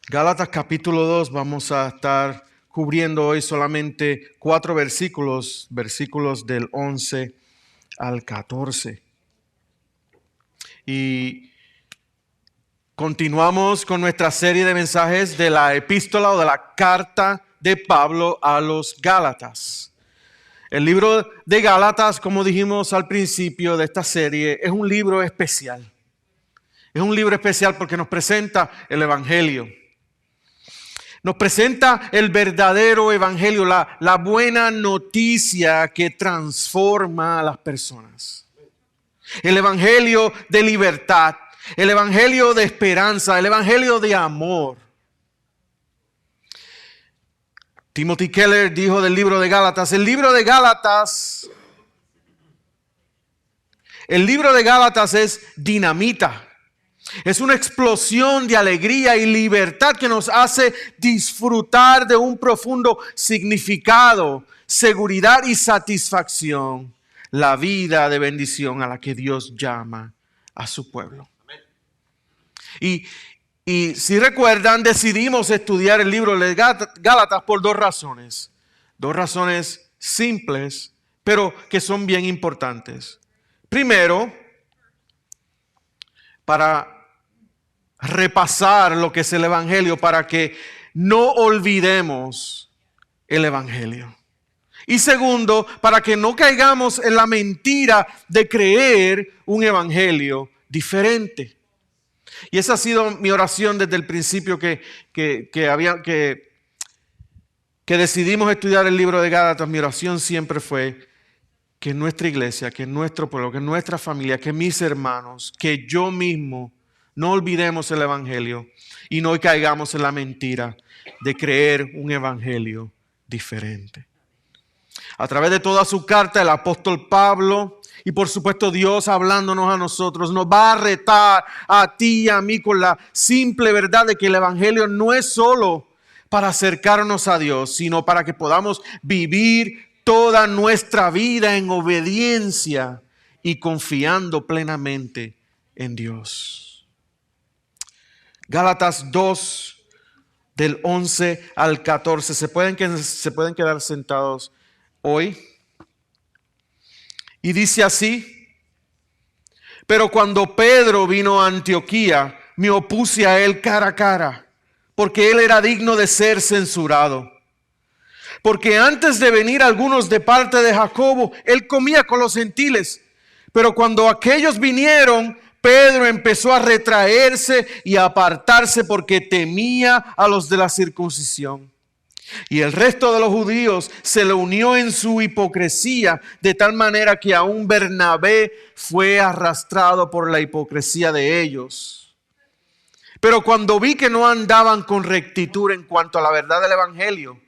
Gálatas capítulo 2, vamos a estar cubriendo hoy solamente 4 versículos del 11 al 14. Y continuamos con nuestra serie de mensajes de la epístola o de la carta de Pablo a los Gálatas. El libro de Gálatas, como dijimos al principio de esta serie, es un libro especial. Es un libro especial porque nos presenta el Evangelio. Nos presenta el verdadero evangelio, la buena noticia que transforma a las personas. El evangelio de libertad, el evangelio de esperanza, el evangelio de amor. Timothy Keller dijo del libro de Gálatas, el libro de Gálatas es dinamita. Es una explosión de alegría y libertad que nos hace disfrutar de un profundo significado, seguridad y satisfacción. La vida de bendición a la que Dios llama a su pueblo. Y si recuerdan, decidimos estudiar el libro de Gálatas por 2 razones. 2 razones simples, pero que son bien importantes. Primero, para repasar lo que es el evangelio, para que no olvidemos el evangelio. Y segundo, para que no caigamos en la mentira de creer un evangelio diferente. Y esa ha sido mi oración desde el principio que decidimos estudiar el libro de Gálatas. Mi oración siempre fue que nuestra iglesia, que nuestro pueblo, que nuestra familia, que mis hermanos, que yo mismo, no olvidemos el evangelio y no caigamos en la mentira de creer un evangelio diferente. A través de toda su carta, el apóstol Pablo y por supuesto Dios hablándonos a nosotros, nos va a retar a ti y a mí con la simple verdad de que el evangelio no es solo para acercarnos a Dios, sino para que podamos vivir toda nuestra vida en obediencia y confiando plenamente en Dios. Gálatas 2, del 11 al 14. Se pueden quedar sentados hoy. Y dice así: pero cuando Pedro vino a Antioquía, me opuse a él cara a cara, porque él era digno de ser censurado. Porque antes de venir algunos de parte de Jacobo, él comía con los gentiles. Pero cuando aquellos vinieron, Pedro empezó a retraerse y a apartarse porque temía a los de la circuncisión. Y el resto de los judíos se le unió en su hipocresía, de tal manera que aún Bernabé fue arrastrado por la hipocresía de ellos. Pero cuando vi que no andaban con rectitud en cuanto a la verdad del evangelio,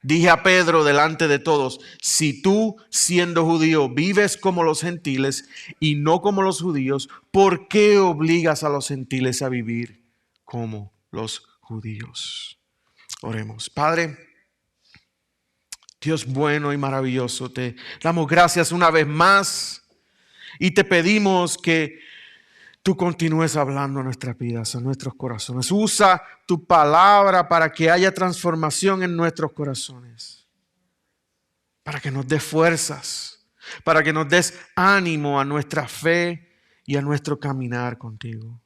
dije a Pedro delante de todos: si tú, siendo judío, vives como los gentiles y no como los judíos, ¿por qué obligas a los gentiles a vivir como los judíos? Oremos. Padre, Dios bueno y maravilloso, te damos gracias una vez más y te pedimos que tú continúes hablando a nuestras vidas, a nuestros corazones. Usa tu palabra para que haya transformación en nuestros corazones. Para que nos des fuerzas. Para que nos des ánimo a nuestra fe y a nuestro caminar contigo.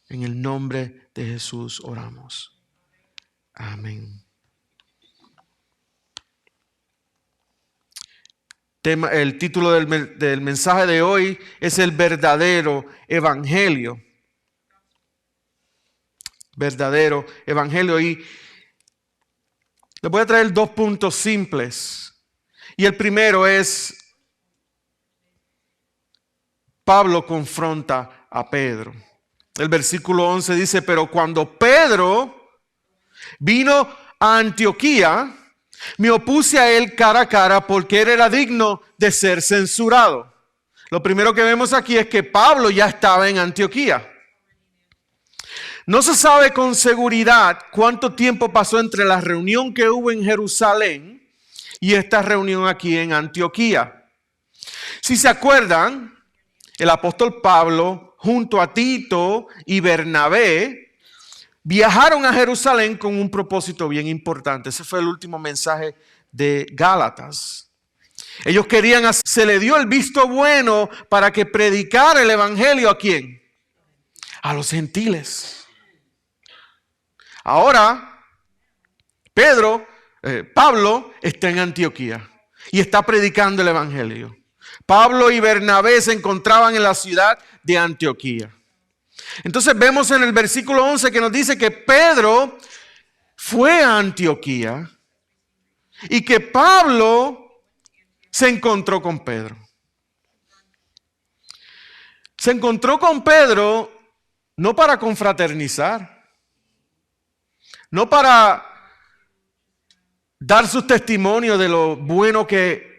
En el nombre de Jesús oramos. Amén. El título del mensaje de hoy es el verdadero evangelio. Verdadero evangelio. Y les voy a traer 2 puntos simples. Y el primero es: Pablo confronta a Pedro. El versículo 11 dice: pero cuando Pedro vino a Antioquía, me opuse a él cara a cara porque él era digno de ser censurado. Lo primero que vemos aquí es que Pablo ya estaba en Antioquía. No se sabe con seguridad cuánto tiempo pasó entre la reunión que hubo en Jerusalén y esta reunión aquí en Antioquía. Si se acuerdan, el apóstol Pablo junto a Tito y Bernabé viajaron a Jerusalén con un propósito bien importante. Ese fue el último mensaje de Gálatas. Ellos querían, se le dio el visto bueno para que predicara el evangelio ¿a quién? A los gentiles. Ahora, Pablo está en Antioquía y está predicando el evangelio. Pablo y Bernabé se encontraban en la ciudad de Antioquía. Entonces vemos en el versículo 11 que nos dice que Pedro fue a Antioquía y que Pablo se encontró con Pedro. Se encontró con Pedro no para confraternizar, no para dar su testimonio de lo bueno que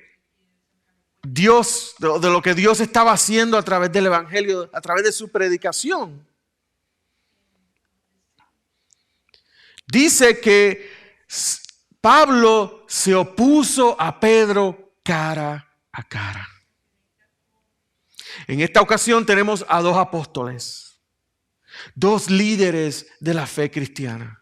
Dios, de lo que Dios estaba haciendo a través del evangelio, a través de su predicación. Dice que Pablo se opuso a Pedro cara a cara. En esta ocasión tenemos a dos apóstoles, dos líderes de la fe cristiana.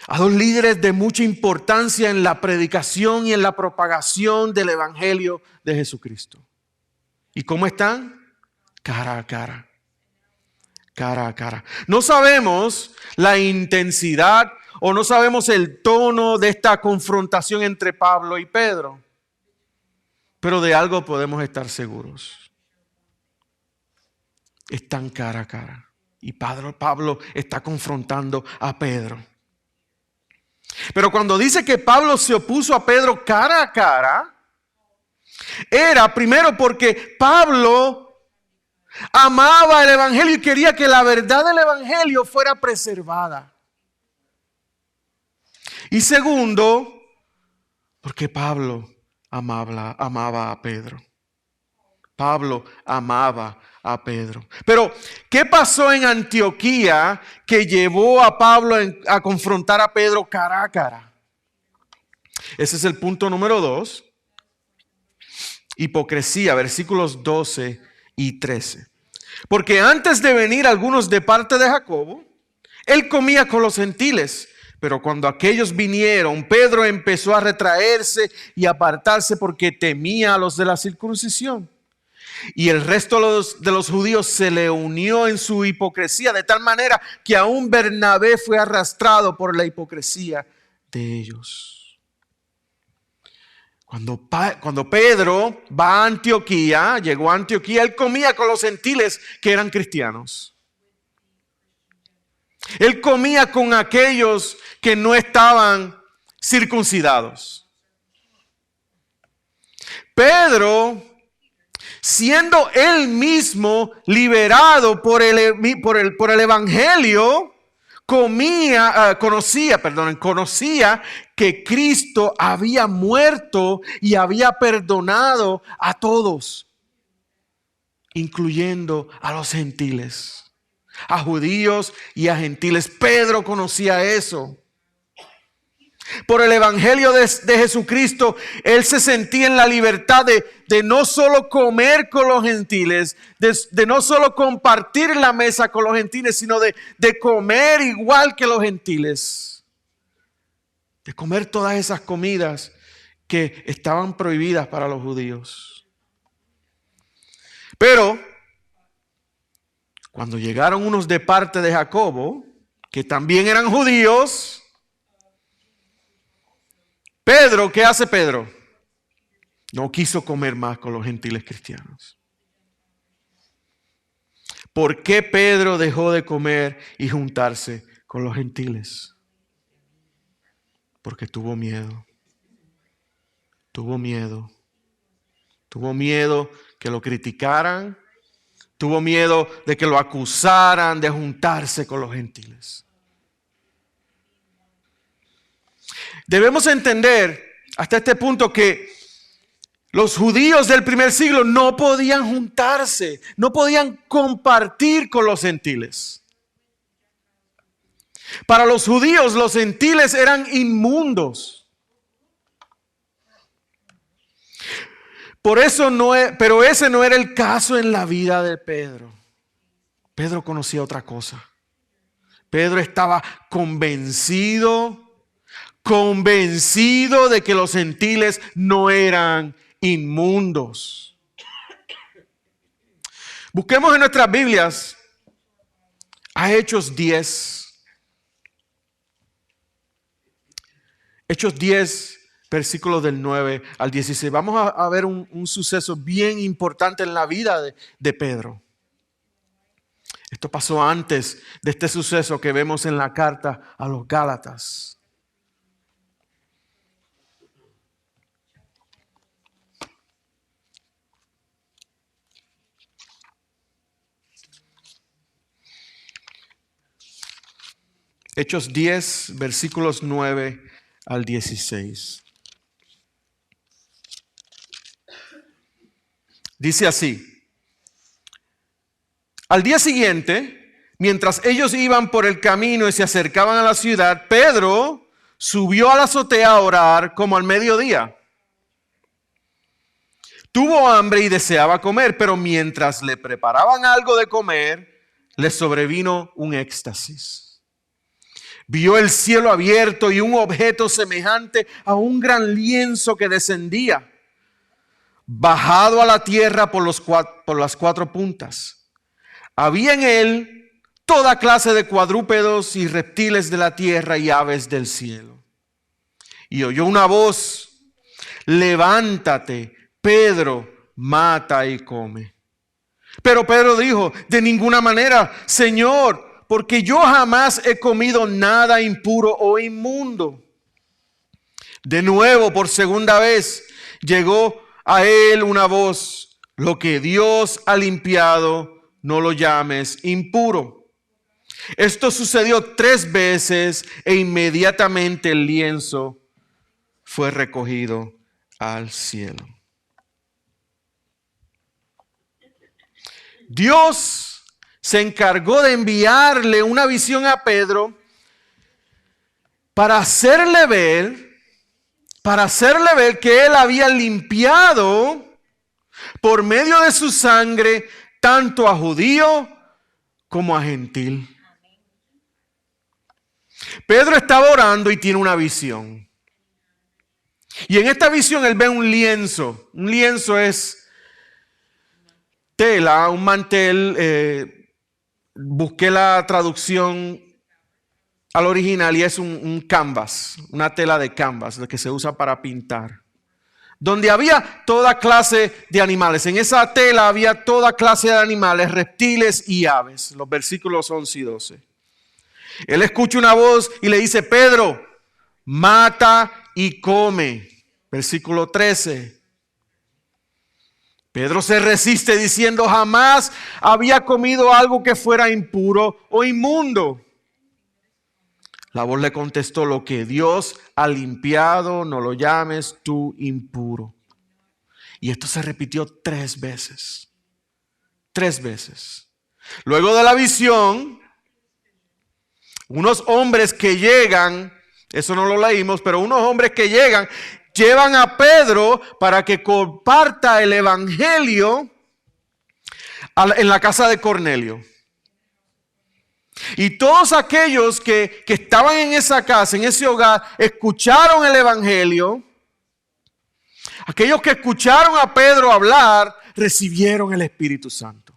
A dos líderes de mucha importancia en la predicación y en la propagación del evangelio de Jesucristo. ¿Y cómo están? Cara a cara. Cara a cara. No sabemos la intensidad o no sabemos el tono de esta confrontación entre Pablo y Pedro. Pero de algo podemos estar seguros. Están cara a cara. Y Pablo está confrontando a Pedro. Pero cuando dice que Pablo se opuso a Pedro cara a cara, era primero porque Pablo amaba el evangelio y quería que la verdad del evangelio fuera preservada. Y segundo, porque Pablo amaba a Pedro. Pablo amaba a Pedro. Pero, ¿qué pasó en Antioquía que llevó a Pablo a confrontar a Pedro cara a cara? Ese es el punto número 2. Hipocresía, versículos 12 y 13. Porque antes de venir algunos de parte de Jacobo, él comía con los gentiles. Pero cuando aquellos vinieron, Pedro empezó a retraerse y apartarse porque temía a los de la circuncisión. Y el resto de los judíos se le unió en su hipocresía, de tal manera que aún Bernabé fue arrastrado por la hipocresía de ellos. Cuando Pedro va a Antioquía, llegó a Antioquía, él comía con los gentiles que eran cristianos. Él comía con aquellos que no estaban circuncidados. Pedro, siendo él mismo liberado por el evangelio, conocía que Cristo había muerto y había perdonado a todos, incluyendo a los gentiles, a judíos y a gentiles. Pedro conocía eso. Por el evangelio de Jesucristo, él se sentía en la libertad de no solo comer con los gentiles, de no solo compartir la mesa con los gentiles, sino de comer igual que los gentiles. De comer todas esas comidas que estaban prohibidas para los judíos. Pero cuando llegaron unos de parte de Jacobo, que también eran judíos, Pedro, ¿qué hace Pedro? No quiso comer más con los gentiles cristianos. ¿Por qué Pedro dejó de comer y juntarse con los gentiles? Porque tuvo miedo. Tuvo miedo. Tuvo miedo que lo criticaran. Tuvo miedo de que lo acusaran de juntarse con los gentiles. Debemos entender hasta este punto que los judíos del primer siglo no podían juntarse, no podían compartir con los gentiles. Para los judíos los gentiles eran inmundos. Pero ese no era el caso en la vida de Pedro. Pedro conocía otra cosa. Pedro estaba convencido de que los gentiles no eran inmundos. Busquemos en nuestras Biblias a Hechos 10. Hechos 10, versículos del 9 al 16. Vamos a ver un suceso bien importante en la vida de Pedro. Esto pasó antes de este suceso que vemos en la carta a los Gálatas. Hechos 10, versículos 9 al 16. Dice así: al día siguiente, mientras ellos iban por el camino y se acercaban a la ciudad, Pedro subió a la azotea a orar como al mediodía. Tuvo hambre y deseaba comer, pero mientras le preparaban algo de comer, le sobrevino un éxtasis. Vio el cielo abierto y un objeto semejante a un gran lienzo que descendía, bajado a la tierra por las cuatro puntas. Había en él toda clase de cuadrúpedos y reptiles de la tierra y aves del cielo. Y oyó una voz: levántate, Pedro, mata y come. Pero Pedro dijo: de ninguna manera, Señor, porque yo jamás he comido nada impuro o inmundo. De nuevo, por segunda vez, llegó a él una voz: lo que Dios ha limpiado, no lo llames impuro. Esto sucedió 3 veces e inmediatamente el lienzo fue recogido al cielo. Dios se encargó de enviarle una visión a Pedro para hacerle ver que él había limpiado por medio de su sangre tanto a judío como a gentil. Pedro estaba orando y tiene una visión. Y en esta visión él ve un lienzo. Un lienzo es tela, un mantel. Busqué la traducción al original y es un canvas, una tela de canvas, que se usa para pintar. Donde había toda clase de animales. En esa tela había toda clase de animales, reptiles y aves. Los versículos 11 y 12. Él escucha una voz y le dice: Pedro, mata y come. Versículo 13. Pedro se resiste diciendo: jamás había comido algo que fuera impuro o inmundo. La voz le contestó: lo que Dios ha limpiado, no lo llames tú impuro. Y esto se repitió 3 veces. 3 veces. Luego de la visión, unos hombres que llegan, eso no lo leímos, pero unos hombres que llevan a Pedro para que comparta el evangelio en la casa de Cornelio. Y todos aquellos que estaban en esa casa, en ese hogar, escucharon el evangelio. Aquellos que escucharon a Pedro hablar, recibieron el Espíritu Santo.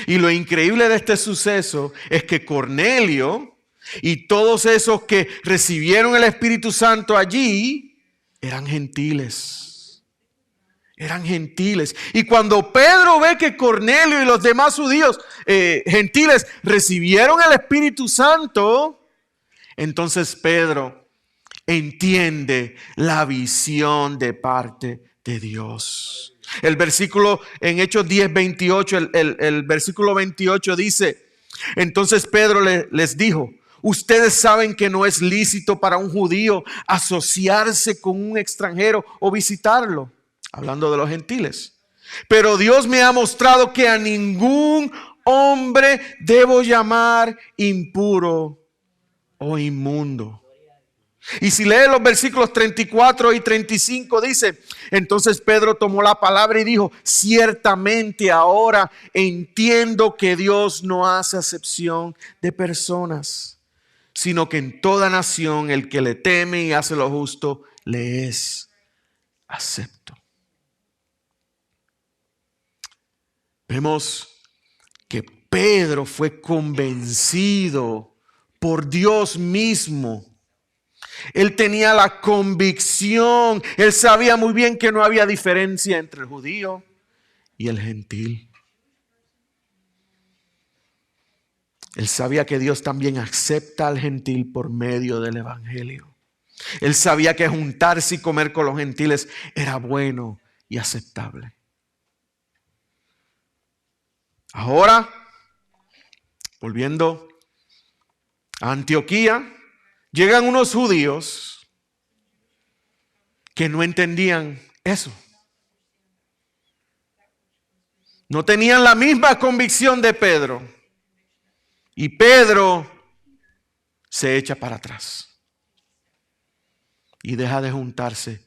Y lo increíble de este suceso es que Cornelio y todos esos que recibieron el Espíritu Santo allí eran gentiles. Eran gentiles. Y cuando Pedro ve que Cornelio y los demás judíos gentiles recibieron el Espíritu Santo, entonces Pedro entiende la visión de parte de Dios. El versículo en Hechos 10, 28, el versículo 28 dice: entonces Pedro les dijo: ustedes saben que no es lícito para un judío asociarse con un extranjero o visitarlo. Hablando de los gentiles. Pero Dios me ha mostrado que a ningún hombre debo llamar impuro o inmundo. Y si lee los versículos 34 y 35 dice, entonces Pedro tomó la palabra y dijo, ciertamente ahora entiendo que Dios no hace acepción de personas, sino que en toda nación el que le teme y hace lo justo le es acepto. Vemos que Pedro fue convencido por Dios mismo. Él tenía la convicción, él sabía muy bien que no había diferencia entre el judío y el gentil. Él sabía que Dios también acepta al gentil por medio del evangelio. Él sabía que juntarse y comer con los gentiles era bueno y aceptable. Ahora, volviendo a Antioquía, llegan unos judíos que no entendían eso. No tenían la misma convicción de Pedro. Y Pedro se echa para atrás y deja de juntarse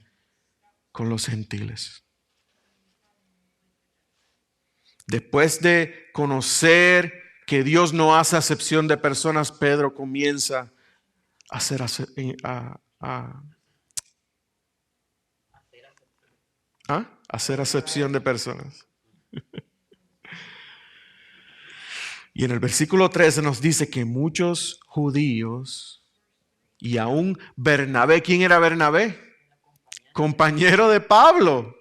con los gentiles. Después de conocer que Dios no hace acepción de personas, Pedro comienza a hacer acepción de personas. Y en el versículo 13 nos dice que muchos judíos y aún Bernabé, ¿quién era Bernabé? Compañero de Pablo.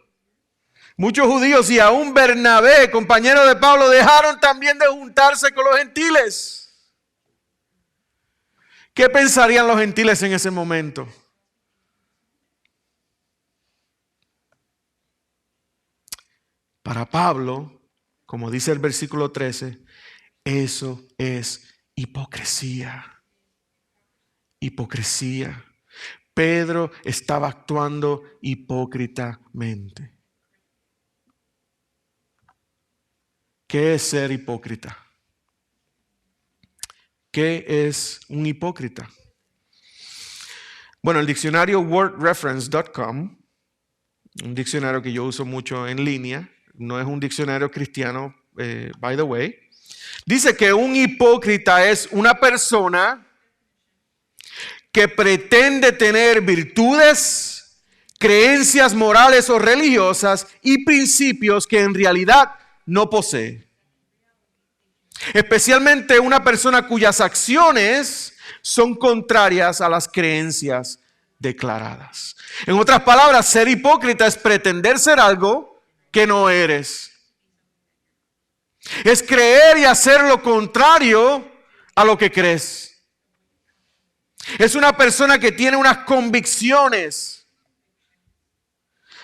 Muchos judíos y aún Bernabé, compañero de Pablo, dejaron también de juntarse con los gentiles. ¿Qué pensarían los gentiles en ese momento? Para Pablo, como dice el versículo 13, eso es hipocresía. Hipocresía. Pedro estaba actuando hipócritamente. ¿Qué es ser hipócrita? ¿Qué es un hipócrita? Bueno, el diccionario wordreference.com, un diccionario que yo uso mucho en línea, no es un diccionario cristiano, by the way, dice que un hipócrita es una persona que pretende tener virtudes, creencias morales o religiosas y principios que en realidad no posee. Especialmente una persona cuyas acciones son contrarias a las creencias declaradas. En otras palabras, ser hipócrita es pretender ser algo que no eres. Es creer y hacer lo contrario a lo que crees. Es una persona que tiene unas convicciones,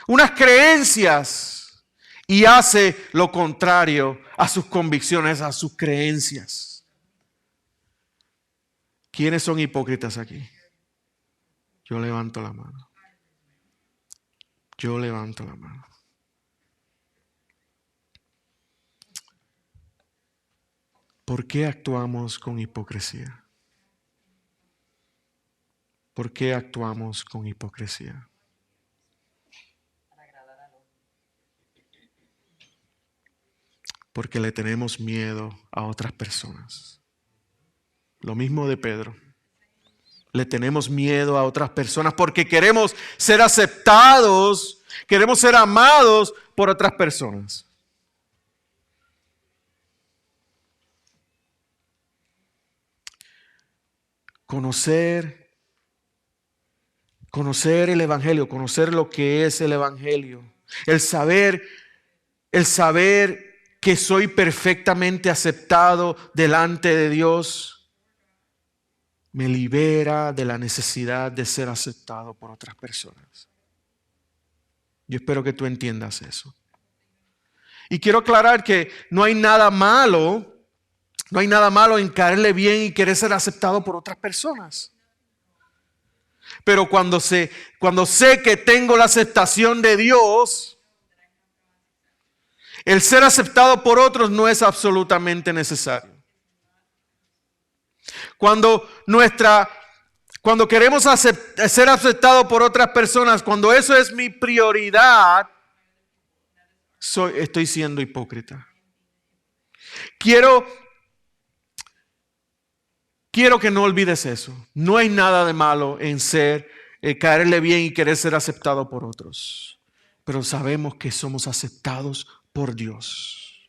unas creencias y hace lo contrario a sus convicciones, a sus creencias. ¿Quiénes son hipócritas aquí? Yo levanto la mano. Yo levanto la mano. ¿Por qué actuamos con hipocresía? ¿Por qué actuamos con hipocresía? Porque le tenemos miedo a otras personas. Lo mismo de Pedro. Le tenemos miedo a otras personas porque queremos ser aceptados, queremos ser amados por otras personas. Conocer el Evangelio, conocer lo que es el Evangelio, el saber que soy perfectamente aceptado delante de Dios, me libera de la necesidad de ser aceptado por otras personas. Yo espero que tú entiendas eso. Y quiero aclarar que no hay nada malo en caerle bien y querer ser aceptado por otras personas. Pero cuando sé que tengo la aceptación de Dios, el ser aceptado por otros no es absolutamente necesario. Cuando cuando queremos ser aceptados por otras personas, cuando eso es mi prioridad, estoy siendo hipócrita. Quiero que no olvides eso. No hay nada de malo en caerle bien y querer ser aceptado por otros. Pero sabemos que somos aceptados por Dios.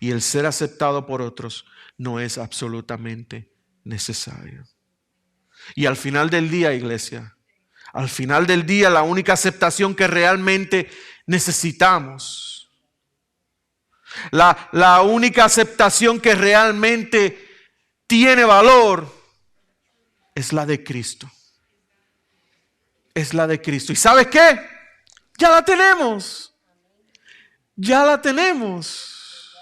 Y el ser aceptado por otros no es absolutamente necesario. Y al final del día, iglesia, al final del día, la única aceptación que realmente necesitamos, la única aceptación que realmente tiene valor, es la de Cristo. Es la de Cristo. ¿Y sabes qué? Ya la tenemos. Ya la tenemos.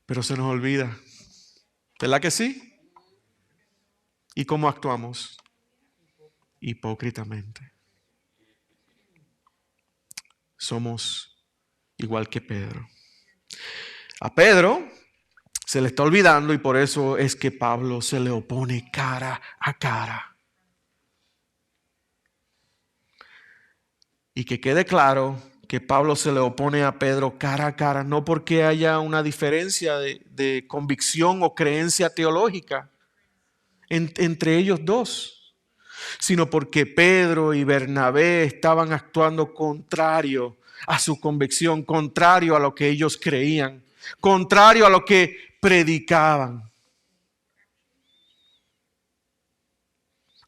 Pero se nos olvida. ¿Verdad que sí? ¿Y cómo actuamos? Hipócritamente. Somos igual que Pedro. A Pedro se le está olvidando y por eso es que Pablo se le opone cara a cara. Y que quede claro que Pablo se le opone a Pedro cara a cara, no porque haya una diferencia de convicción o creencia teológica entre ellos dos, sino porque Pedro y Bernabé estaban actuando contrario a su convicción, contrario a lo que ellos creían, contrario a lo que predicaban,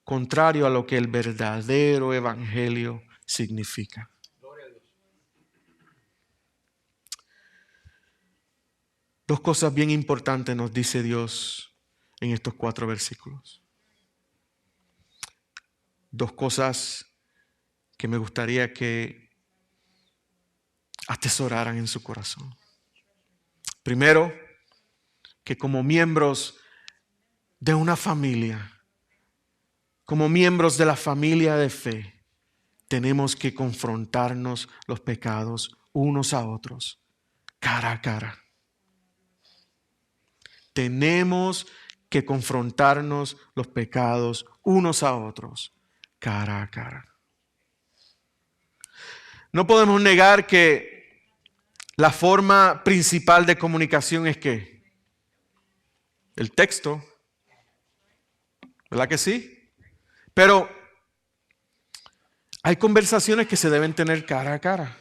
contrario a lo que el verdadero evangelio significa. Dos cosas bien importantes nos dice Dios en estos 4 versículos. Dos cosas que me gustaría que atesoraran en su corazón. Primero, que como miembros de una familia, como miembros de la familia de fe, tenemos que confrontarnos los pecados unos a otros, cara a cara. Tenemos que confrontarnos los pecados unos a otros, cara a cara. No podemos negar que la forma principal de comunicación es ¿qué? El texto. ¿Verdad que sí? Pero hay conversaciones que se deben tener cara a cara.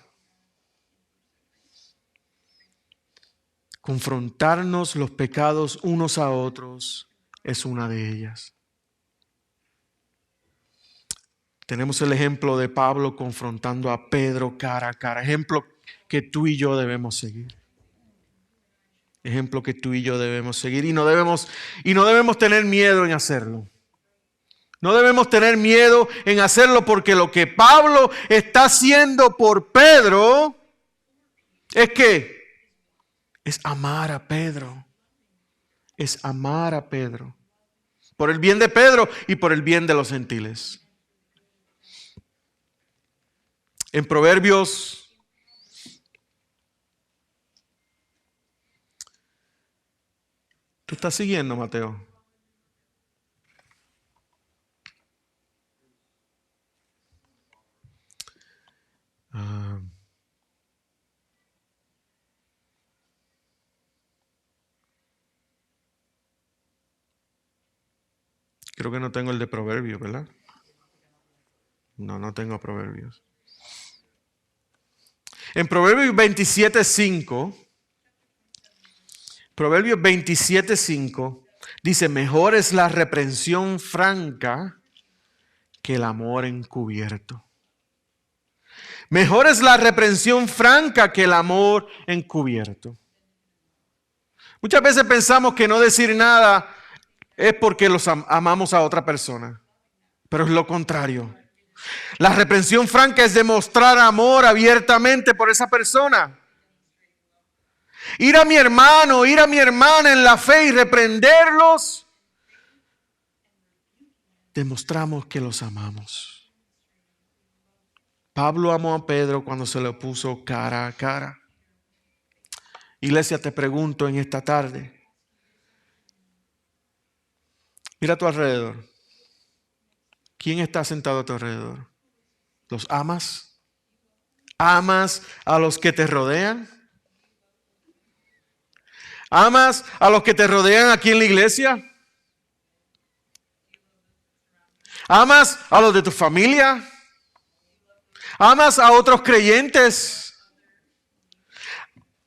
Confrontarnos los pecados unos a otros es una de ellas. Tenemos el ejemplo de Pablo confrontando a Pedro cara a cara. Ejemplo que tú y yo debemos seguir. Ejemplo que tú y yo debemos seguir. Y no debemos tener miedo en hacerlo. No debemos tener miedo en hacerlo porque lo que Pablo está haciendo por Pedro es que es amar a Pedro. Es amar a Pedro. Por el bien de Pedro y por el bien de los gentiles. En Proverbios, ¿tú estás siguiendo, Mateo? Creo que no tengo el de Proverbios, ¿verdad? No tengo Proverbios. En Proverbios 27:5, Proverbios 27:5 dice, mejor es la reprensión franca que el amor encubierto. Mejor es la reprensión franca que el amor encubierto. Muchas veces pensamos que no decir nada es porque los amamos a otra persona, pero es lo contrario. La reprensión franca es demostrar amor abiertamente por esa persona. Ir a mi hermano, ir a mi hermana en la fe y reprenderlos, demostramos que los amamos. Pablo amó a Pedro cuando se le puso cara a cara. Iglesia, te pregunto en esta tarde, Mira a tu alrededor. ¿Quién está sentado a tu alrededor? ¿Los amas? ¿Amas a los que te rodean? ¿Amas a los que te rodean aquí en la iglesia? ¿Amas a los de tu familia? ¿Amas a otros creyentes?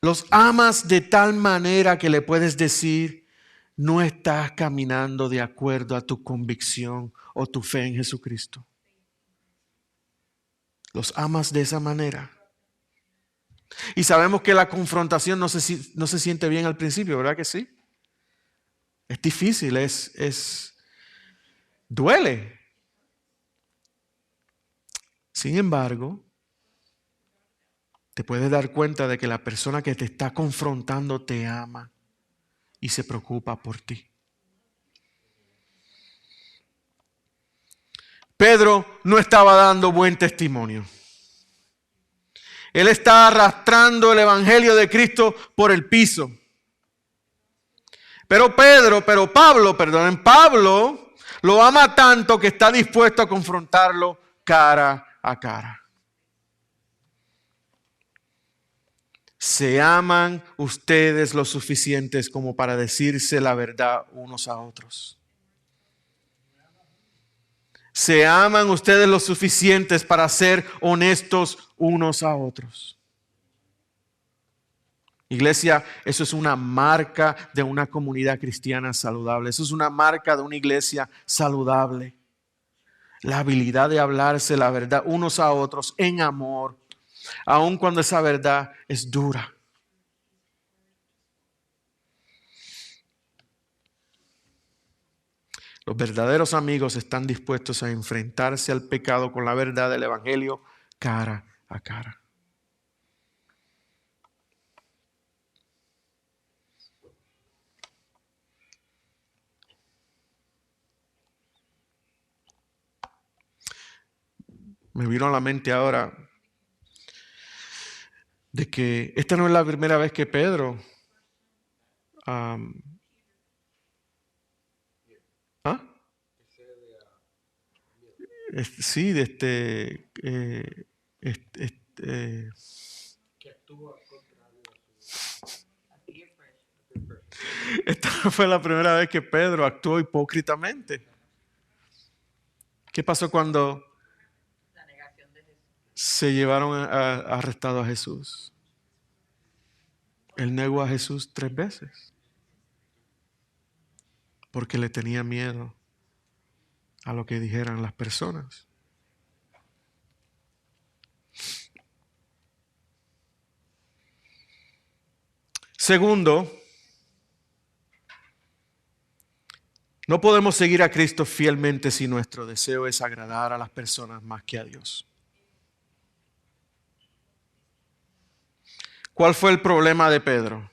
¿Los amas de tal manera que le puedes decir, no estás caminando de acuerdo a tu convicción o tu fe en Jesucristo? ¿Los amas de esa manera? Y sabemos que la confrontación no se siente bien al principio, ¿verdad que sí? Es difícil, duele. Sin embargo, te puedes dar cuenta de que la persona que te está confrontando te ama y se preocupa por ti. Pedro no estaba dando buen testimonio. Él está arrastrando el evangelio de Cristo por el piso. Pero Pablo lo ama tanto que está dispuesto a confrontarlo cara a cara. ¿Se aman ustedes lo suficientes como para decirse la verdad unos a otros? ¿Se aman ustedes lo suficientes para ser honestos unos a otros? Iglesia, eso es una marca de una comunidad cristiana saludable. Eso es una marca de una iglesia saludable. La habilidad de hablarse la verdad unos a otros en amor, aun cuando esa verdad es dura. Los verdaderos amigos están dispuestos a enfrentarse al pecado con la verdad del evangelio cara a cara. Me vino a la mente ahora de que esta no es la primera vez que Pedro sí, esta no fue la primera vez que Pedro actuó hipócritamente. ¿Qué pasó cuando se llevaron arrestado a Jesús? Él negó a Jesús 3 veces porque le tenía miedo a lo que dijeran las personas. Segundo, no podemos seguir a Cristo fielmente si nuestro deseo es agradar a las personas más que a Dios. ¿Cuál fue el problema de Pedro?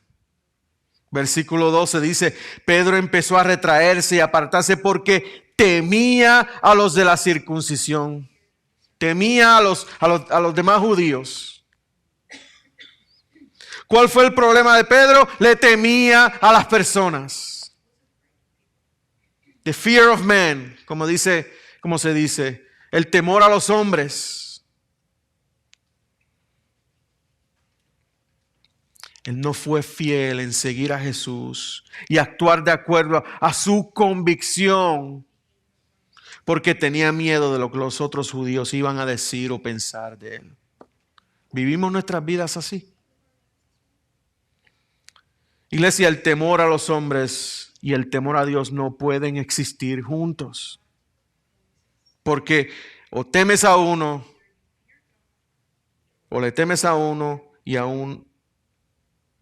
Versículo 12 dice, Pedro empezó a retraerse y apartarse porque temía a los de la circuncisión. Temía a los demás judíos. ¿Cuál fue el problema de Pedro? Le temía a las personas. The fear of man, como se dice, el temor a los hombres. Él no fue fiel en seguir a Jesús y actuar de acuerdo a su convicción porque tenía miedo de lo que los otros judíos iban a decir o pensar de él. ¿Vivimos nuestras vidas así? Iglesia, el temor a los hombres y el temor a Dios no pueden existir juntos. Porque o temes a uno, o le temes a uno y a un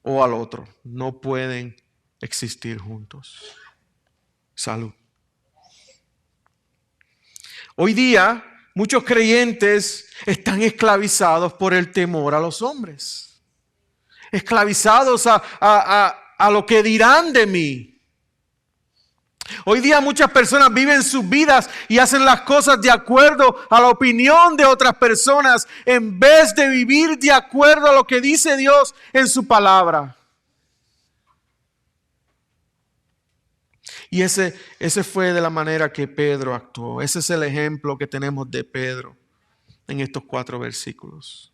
o al otro. No pueden existir juntos. Salud. Hoy día, muchos creyentes están esclavizados por el temor a los hombres. Esclavizados a lo que dirán de mí. Hoy día muchas personas viven sus vidas y hacen las cosas de acuerdo a la opinión de otras personas en vez de vivir de acuerdo a lo que dice Dios en su palabra. Y ese fue de la manera que Pedro actuó. Ese es el ejemplo que tenemos de Pedro en estos 4 versículos.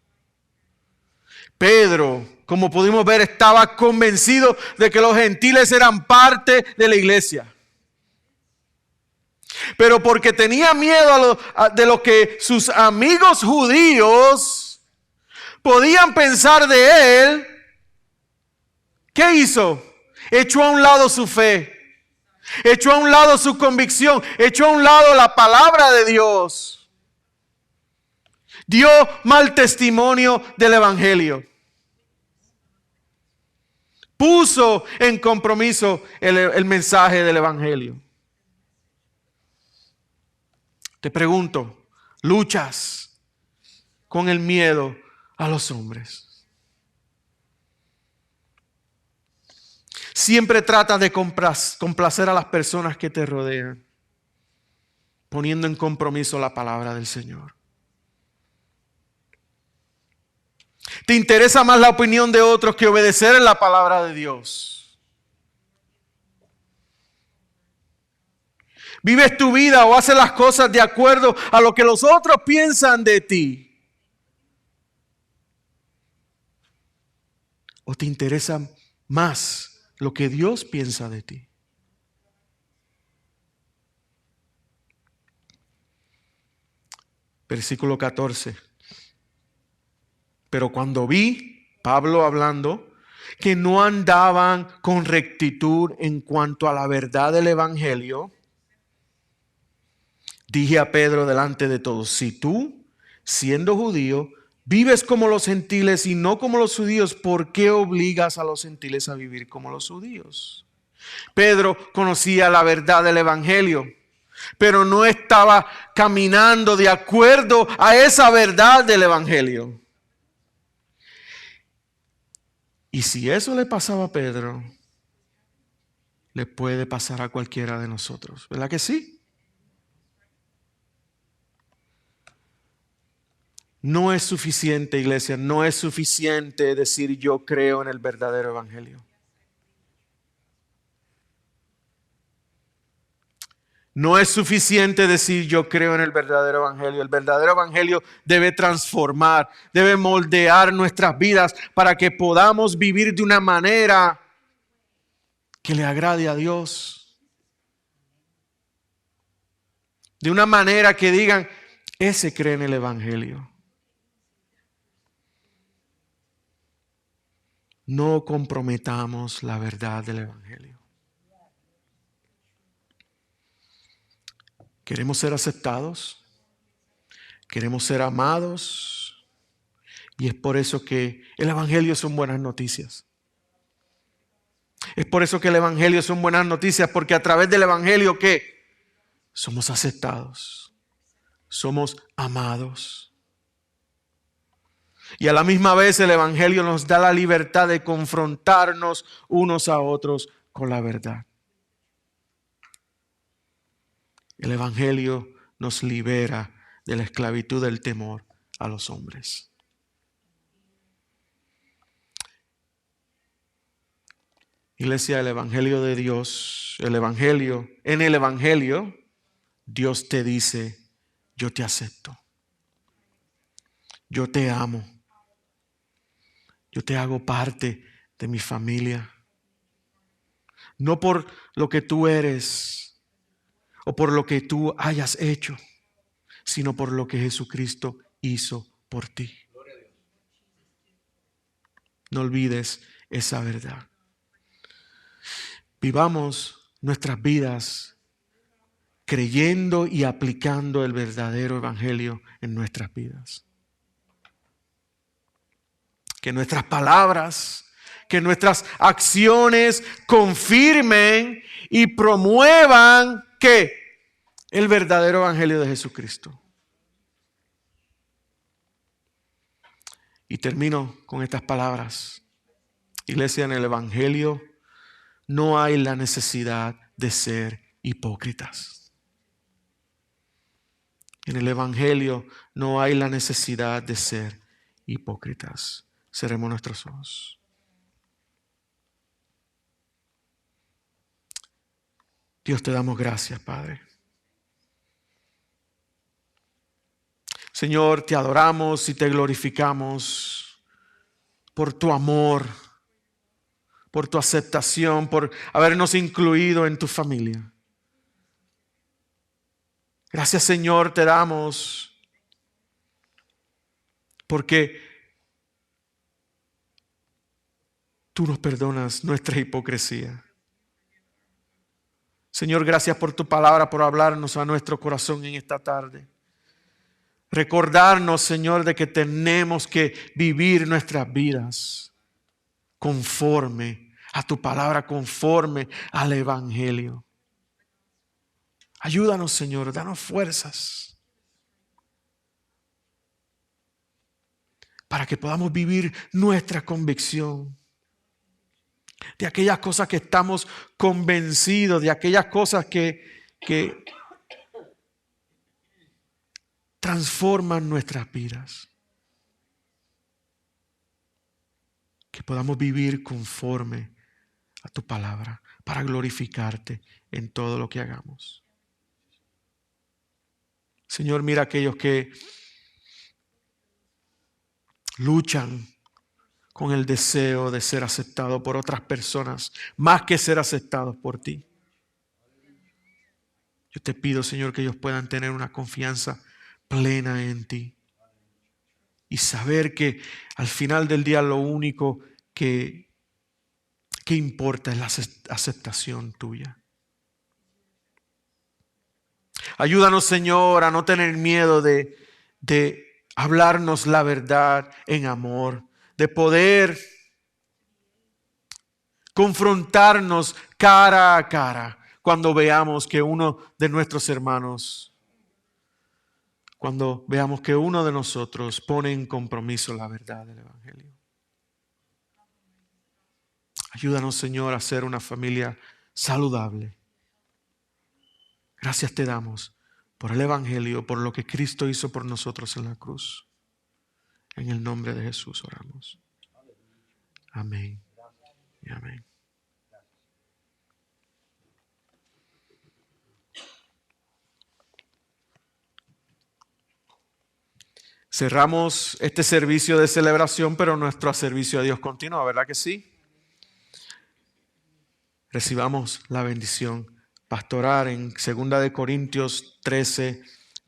Pedro, como pudimos ver, estaba convencido de que los gentiles eran parte de la iglesia. Pero porque tenía miedo de lo que sus amigos judíos podían pensar de él, ¿qué hizo? Echó a un lado su fe, echó a un lado su convicción, echó a un lado la palabra de Dios. Dio mal testimonio del evangelio. Puso en compromiso el mensaje del evangelio. Te pregunto, ¿luchas con el miedo a los hombres? Siempre trata de complacer a las personas que te rodean, poniendo en compromiso la palabra del Señor. ¿Te interesa más la opinión de otros que obedecer en la palabra de Dios? ¿Vives tu vida o haces las cosas de acuerdo a lo que los otros piensan de ti? ¿O te interesa más lo que Dios piensa de ti? Versículo 14. Pero cuando vi, Pablo hablando, que no andaban con rectitud en cuanto a la verdad del evangelio, dije a Pedro delante de todos: si tú, siendo judío, vives como los gentiles y no como los judíos, ¿por qué obligas a los gentiles a vivir como los judíos? Pedro conocía la verdad del evangelio, pero no estaba caminando de acuerdo a esa verdad del evangelio. Y si eso le pasaba a Pedro, le puede pasar a cualquiera de nosotros, ¿verdad que sí? No es suficiente, iglesia, no es suficiente decir yo creo en el verdadero evangelio. No es suficiente decir yo creo en el verdadero evangelio. El verdadero evangelio debe transformar, debe moldear nuestras vidas para que podamos vivir de una manera que le agrade a Dios. De una manera que digan, ese cree en el evangelio. No comprometamos la verdad del evangelio. Queremos ser aceptados, queremos ser amados, y es por eso que el evangelio son buenas noticias. Es por eso que el evangelio son buenas noticias, porque a través del evangelio ¿qué? Somos aceptados, somos amados. Y a la misma vez el evangelio nos da la libertad de confrontarnos unos a otros con la verdad. El evangelio nos libera de la esclavitud del temor a los hombres. Iglesia, el evangelio de Dios, en el evangelio, Dios te dice, yo te acepto, yo te amo, yo te hago parte de mi familia. No por lo que tú eres o por lo que tú hayas hecho, sino por lo que Jesucristo hizo por ti. No olvides esa verdad. Vivamos nuestras vidas creyendo y aplicando el verdadero evangelio en nuestras vidas. Que nuestras palabras, que nuestras acciones confirmen y promuevan ¿qué? El verdadero evangelio de Jesucristo. Y termino con estas palabras. Iglesia, en el evangelio no hay la necesidad de ser hipócritas. En el evangelio no hay la necesidad de ser hipócritas. Cerremos nuestros ojos. Dios, te damos gracias, Padre. Señor, te adoramos y te glorificamos por tu amor, por tu aceptación, por habernos incluido en tu familia. Gracias, Señor, te damos porque tú nos perdonas nuestra hipocresía. Señor, gracias por tu palabra, por hablarnos a nuestro corazón en esta tarde. Recordarnos, Señor, de que tenemos que vivir nuestras vidas conforme a tu palabra, conforme al Evangelio. Ayúdanos, Señor, danos fuerzas para que podamos vivir nuestra convicción de aquellas cosas que estamos convencidos, de aquellas cosas que transforman nuestras vidas. Que podamos vivir conforme a tu palabra para glorificarte en todo lo que hagamos. Señor, mira a aquellos que luchan con el deseo de ser aceptados por otras personas, más que ser aceptados por ti. Yo te pido, Señor, que ellos puedan tener una confianza plena en ti y saber que al final del día lo único que importa es la aceptación tuya. Ayúdanos, Señor, a no tener miedo de hablarnos la verdad en amor, de poder confrontarnos cara a cara cuando veamos que uno de nuestros hermanos, cuando veamos que uno de nosotros pone en compromiso la verdad del Evangelio. Ayúdanos, Señor, a ser una familia saludable. Gracias te damos por el Evangelio, por lo que Cristo hizo por nosotros en la cruz. En el nombre de Jesús oramos. Amén y amén. Cerramos este servicio de celebración, pero nuestro servicio a Dios continúa, ¿verdad que sí? Recibamos la bendición pastoral. En 2 Corintios 13,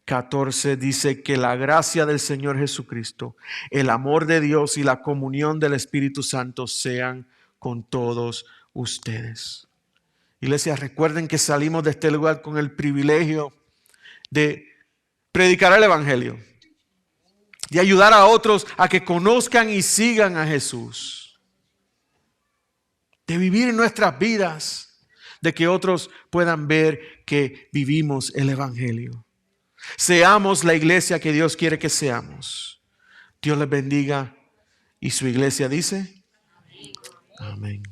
14 dice que la gracia del Señor Jesucristo, el amor de Dios y la comunión del Espíritu Santo sean con todos ustedes. Iglesia, recuerden que salimos de este lugar con el privilegio de predicar el Evangelio, de ayudar a otros a que conozcan y sigan a Jesús, de vivir nuestras vidas, de que otros puedan ver que vivimos el Evangelio. Seamos la iglesia que Dios quiere que seamos. Dios les bendiga y su iglesia dice: amén.